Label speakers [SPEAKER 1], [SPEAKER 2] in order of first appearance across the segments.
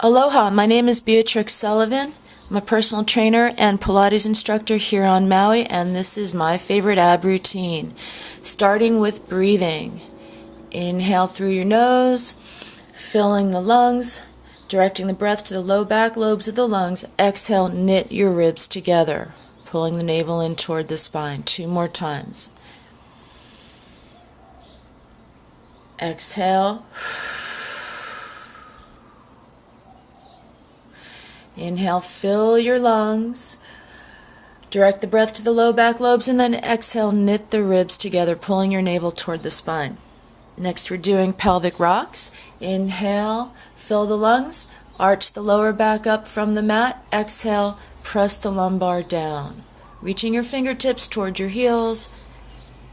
[SPEAKER 1] Aloha, my name is Beatrix Sullivan. I'm a personal trainer and Pilates instructor here on Maui, and this is my favorite ab routine. Starting with breathing. Inhale through your nose, filling the lungs, directing the breath to the low back lobes of the lungs. Exhale, knit your ribs together, pulling the navel in toward the spine. 2 more times. Exhale. Inhale, fill your lungs, direct the breath to the low back lobes, and then exhale, knit the ribs together, pulling your navel toward the spine. Next, we're doing pelvic rocks. Inhale, fill the lungs, arch the lower back up from the mat. Exhale, press the lumbar down, reaching your fingertips toward your heels,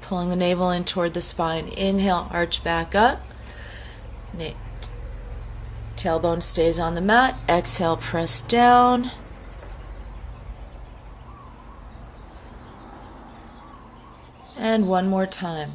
[SPEAKER 1] pulling the navel in toward the spine. Inhale, arch back up. Tailbone stays on the mat. Exhale, press down. And one more time.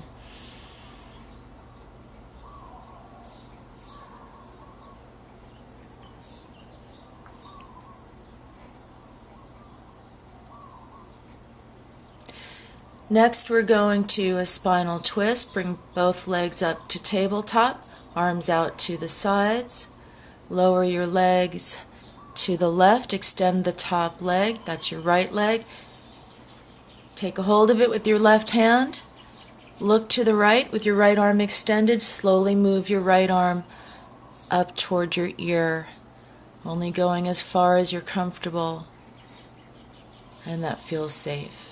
[SPEAKER 1] Next, we're going to a spinal twist. Bring both legs up to tabletop, arms out to the sides. Lower your legs to the left, extend the top leg, that's your right leg. Take a hold of it with your left hand. Look to the right with your right arm extended. Slowly move your right arm up toward your ear, only going as far as you're comfortable and that feels safe.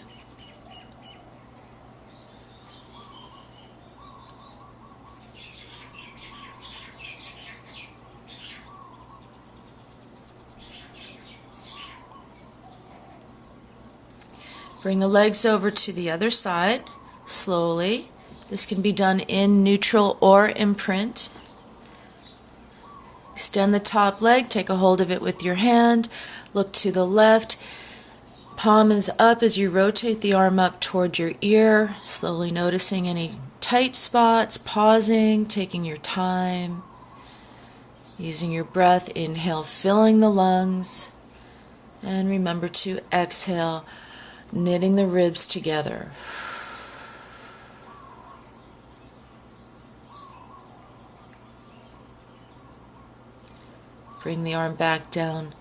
[SPEAKER 1] Bring the legs over to the other side, slowly. This can be done in neutral or imprint. Extend the top leg, take a hold of it with your hand, look to the left. Palm is up as you rotate the arm up toward your ear, slowly noticing any tight spots, pausing, taking your time, using your breath. Inhale, filling the lungs, and remember to exhale, knitting the ribs together. Bring the arm back down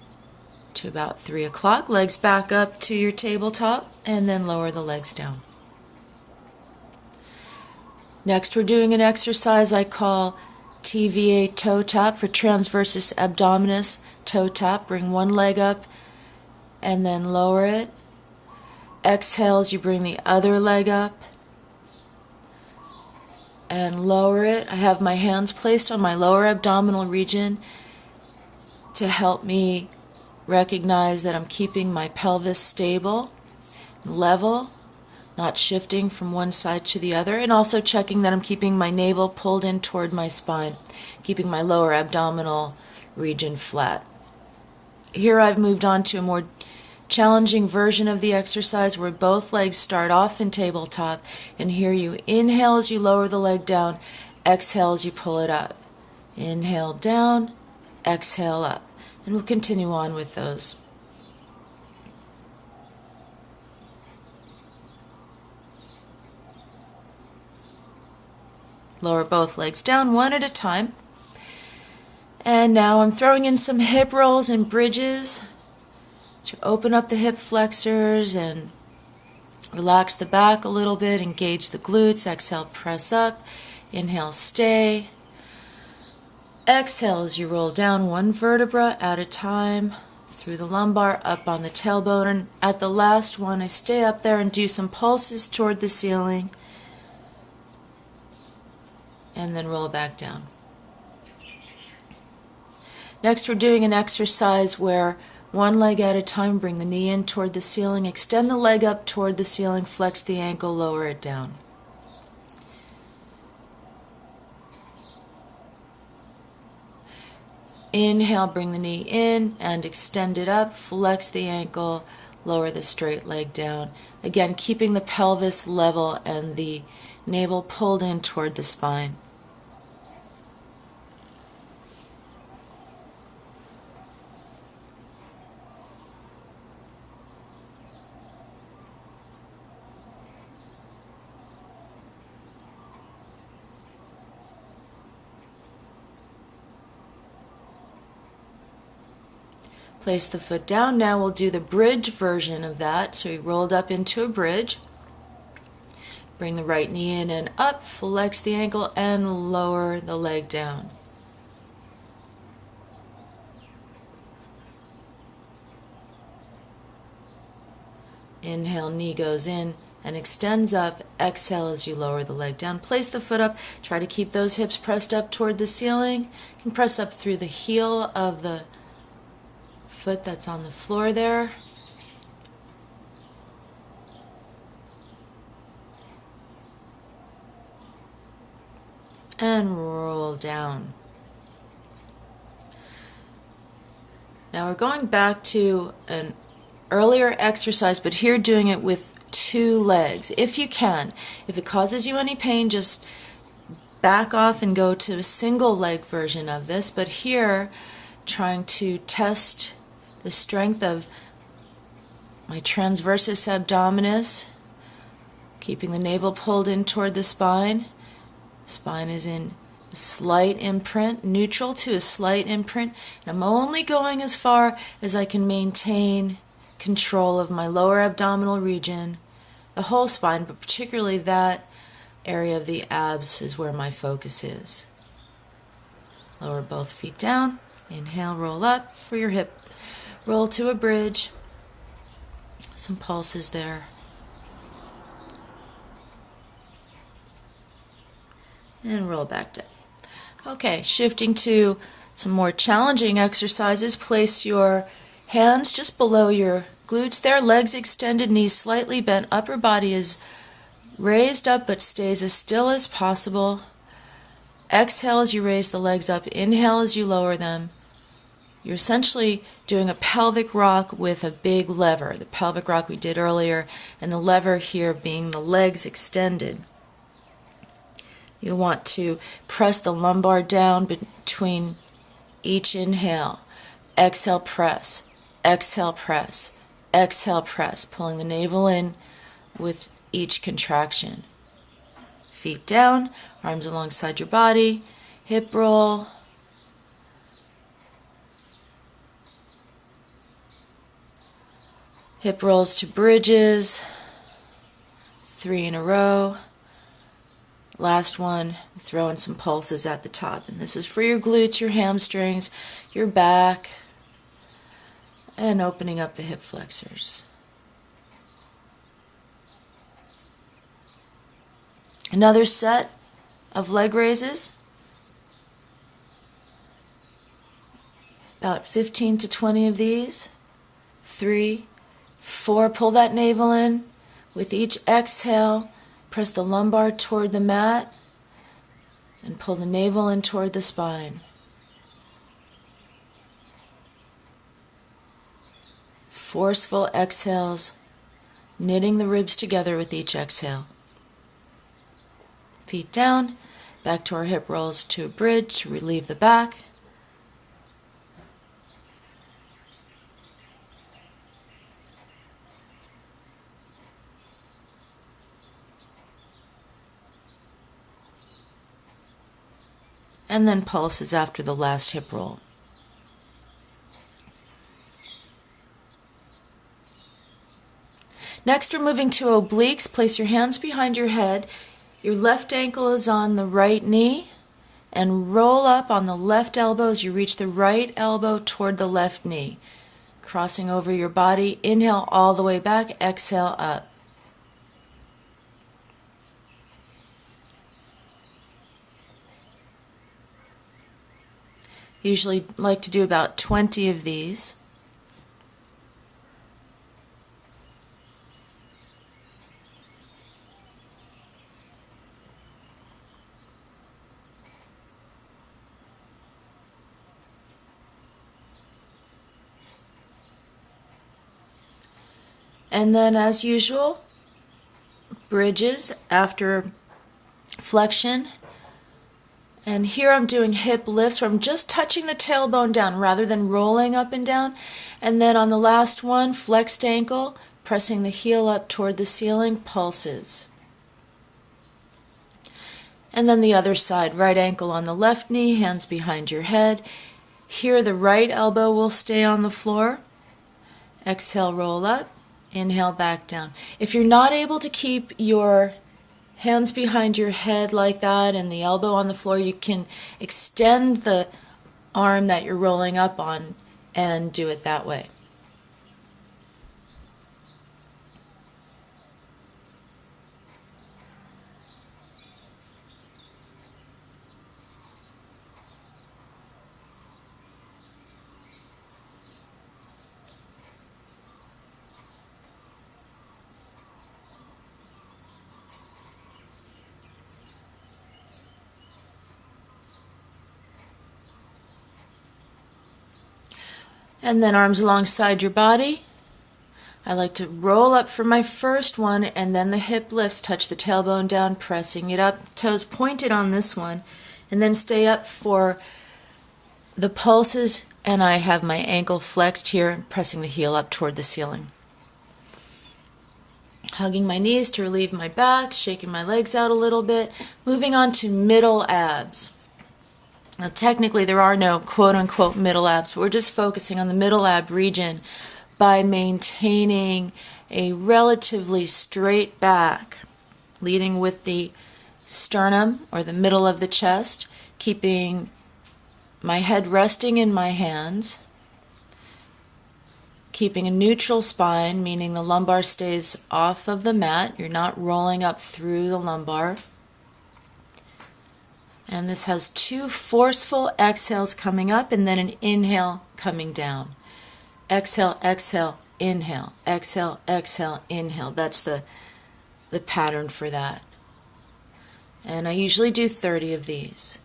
[SPEAKER 1] to about 3 o'clock. Legs back up to your tabletop, and then lower the legs down. Next, we're doing an exercise I call TVA toe tap for transversus abdominis toe tap. Bring one leg up and then lower it. Exhale as you bring the other leg up and lower it. I have my hands placed on my lower abdominal region to help me recognize that I'm keeping my pelvis stable, level, not shifting from one side to the other, and also checking that I'm keeping my navel pulled in toward my spine, keeping my lower abdominal region flat. Here I've moved on to a more challenging version of the exercise where both legs start off in tabletop, and here you inhale as you lower the leg down, exhale as you pull it up. Inhale down, exhale up, and we'll continue on with those. Lower both legs down one at a time, and now I'm throwing in some hip rolls and bridges to open up the hip flexors and relax the back a little bit, engage the glutes. Exhale, press up. Inhale, stay. Exhale as you roll down one vertebra at a time through the lumbar, up on the tailbone, and at the last one I stay up there and do some pulses toward the ceiling and then roll back down. Next, we're doing an exercise where one leg at a time, bring the knee in toward the ceiling, extend the leg up toward the ceiling, flex the ankle, lower it down. Inhale, bring the knee in and extend it up, flex the ankle, lower the straight leg down. Again, keeping the pelvis level and the navel pulled in toward the spine. Place the foot down. Now we'll do the bridge version of that. So we rolled up into a bridge. Bring the right knee in and up, flex the ankle, and lower the leg down. Inhale, knee goes in and extends up. Exhale as you lower the leg down. Place the foot up. Try to keep those hips pressed up toward the ceiling. You can press up through the heel of the foot that's on the floor there. And roll down. Now we're going back to an earlier exercise, but here doing it with two legs, if you can. If it causes you any pain, just back off and go to a single leg version of this, but here trying to test the strength of my transversus abdominis, keeping the navel pulled in toward the spine. Spine is in a slight imprint, neutral to a slight imprint. And I'm only going as far as I can maintain control of my lower abdominal region, the whole spine, but particularly that area of the abs is where my focus is. Lower both feet down. Inhale, roll up for your hip. Roll to a bridge. Some pulses there. And roll back down. Okay, shifting to some more challenging exercises. Place your hands just below your glutes there, legs extended, knees slightly bent, upper body is raised up but stays as still as possible. Exhale as you raise the legs up, inhale as you lower them. You're essentially doing a pelvic rock with a big lever, the pelvic rock we did earlier, and the lever here being the legs extended. You want to press the lumbar down between each inhale. Exhale, press. Exhale, press. Exhale, press. Pulling the navel in with each contraction. Feet down, arms alongside your body. Hip roll. Hip rolls to bridges. 3 in a row. Last one, throw in some pulses at the top. And this is for your glutes, your hamstrings, your back, and opening up the hip flexors. Another set of leg raises. About 15 to 20 of these. 3, 4, pull that navel in. With each exhale, press the lumbar toward the mat and pull the navel in toward the spine. 4 exhales, knitting the ribs together with each exhale. Feet down, back to our hip rolls to a bridge to relieve the back. And then pulses after the last hip roll. Next, we're moving to obliques. Place your hands behind your head. Your left ankle is on the right knee, and roll up on the left elbow as you reach the right elbow toward the left knee. Crossing over your body, inhale all the way back, exhale up. Usually like to do about 20 of these. And then as usual, bridges after flexion. And here I'm doing hip lifts where I'm just touching the tailbone down rather than rolling up and down. And then on the last one, flexed ankle, pressing the heel up toward the ceiling, pulses. And then the other side, right ankle on the left knee, hands behind your head. Here the right elbow will stay on the floor. Exhale, roll up. Inhale, back down. If you're not able to keep your hands behind your head like that and the elbow on the floor, you can extend the arm that you're rolling up on and do it that way. And then arms alongside your body. I like to roll up for my first one, and then the hip lifts, touch the tailbone down, pressing it up, toes pointed on this one, and then stay up for the pulses, and I have my ankle flexed here, pressing the heel up toward the ceiling. Hugging my knees to relieve my back, shaking my legs out a little bit, moving on to middle abs. Now technically there are no quote-unquote middle abs, but we're just focusing on the middle ab region by maintaining a relatively straight back, leading with the sternum or the middle of the chest, keeping my head resting in my hands, keeping a neutral spine, meaning the lumbar stays off of the mat. You're not rolling up through the lumbar. And this has 2 forceful exhales coming up and then an inhale coming down. Exhale, exhale, inhale. Exhale, exhale, inhale. That's the pattern for that. And I usually do 30 of these.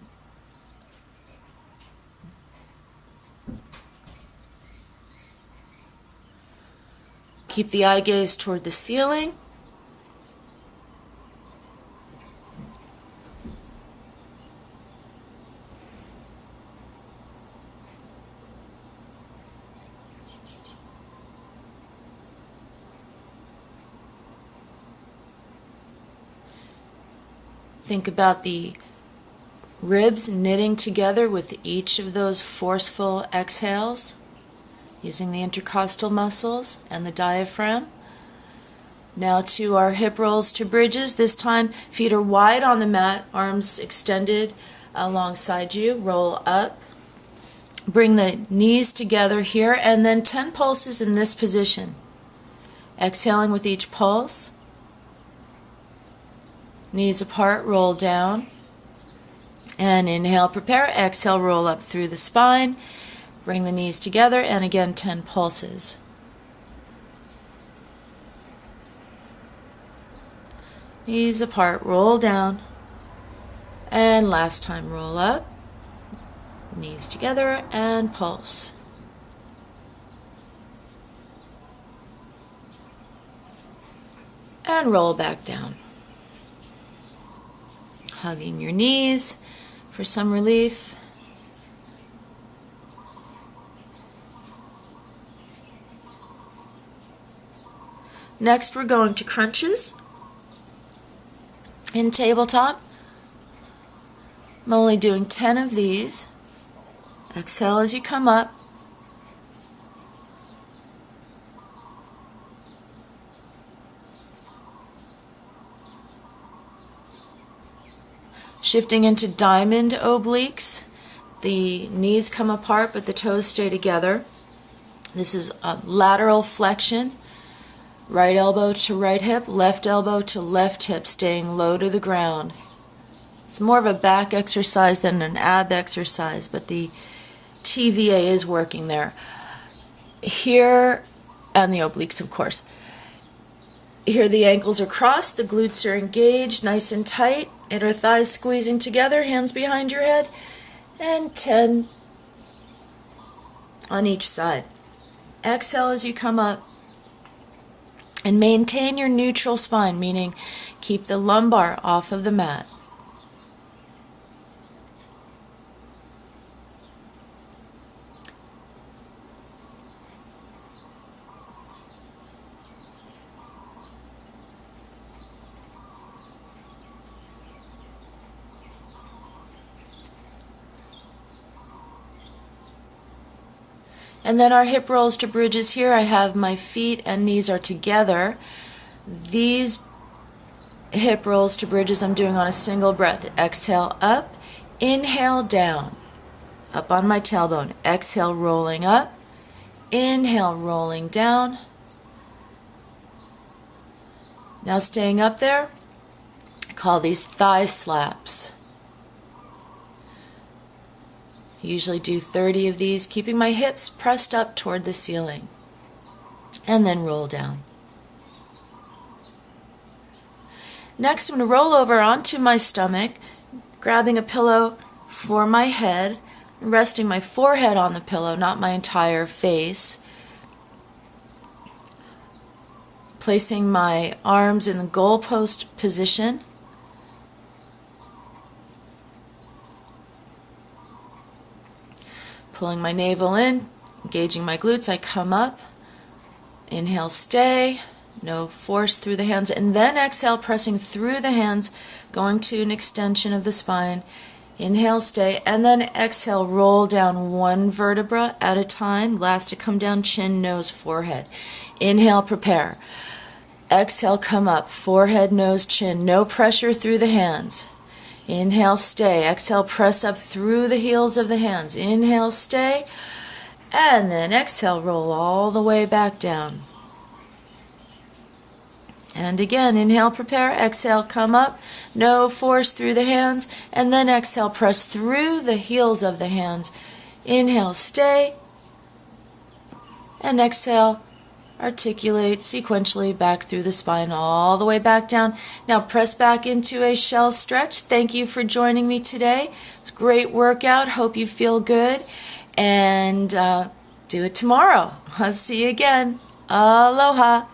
[SPEAKER 1] Keep the eye gaze toward the ceiling. Think about the ribs knitting together with each of those forceful exhales, using the intercostal muscles and the diaphragm. Now to our hip rolls to bridges. This time feet are wide on the mat, arms extended alongside you. Roll up. Bring the knees together here, and then 10 pulses in this position. Exhaling with each pulse. Knees apart, roll down. And inhale, prepare. Exhale, roll up through the spine. Bring the knees together, and again 10 pulses. Knees apart, roll down. And last time, roll up. Knees together and pulse. And roll back down. Hugging your knees for some relief. Next, we're going to crunches in tabletop. I'm only doing 10 of these. Exhale as you come up. Shifting into diamond obliques. The knees come apart but the toes stay together. This is a lateral flexion. Right elbow to right hip, left elbow to left hip, staying low to the ground. It's more of a back exercise than an ab exercise, but the TVA is working there. Here, and the obliques of course. Here the ankles are crossed, the glutes are engaged, nice and tight, inner thighs squeezing together, hands behind your head, and 10 on each side. Exhale as you come up. And maintain your neutral spine, meaning keep the lumbar off of the mat. And then our hip rolls to bridges here. I have my feet and knees are together. These hip rolls to bridges I'm doing on a single breath. Exhale up, inhale down, up on my tailbone. Exhale, rolling up, inhale, rolling down. Now staying up there, I call these thigh slaps. I usually do 30 of these, keeping my hips pressed up toward the ceiling. And then roll down. Next, I'm going to roll over onto my stomach, grabbing a pillow for my head, resting my forehead on the pillow, not my entire face. Placing my arms in the goalpost position. Pulling my navel in, engaging my glutes, I come up. Inhale, stay. No force through the hands. And then exhale, pressing through the hands, going to an extension of the spine. Inhale, stay. And then exhale, roll down one vertebra at a time. Last to come down, chin, nose, forehead. Inhale, prepare. Exhale, come up. Forehead, nose, chin. No pressure through the hands. Inhale, stay. Exhale, press up through the heels of the hands. Inhale, stay. And then exhale, roll all the way back down. And again, inhale, prepare. Exhale, come up. No force through the hands. And then exhale, press through the heels of the hands. Inhale, stay. And exhale, articulate sequentially back through the spine all the way back down. Now press back into a shell stretch. Thank you for joining me today. It's a great workout. Hope you feel good. And do it tomorrow. I'll see you again. Aloha.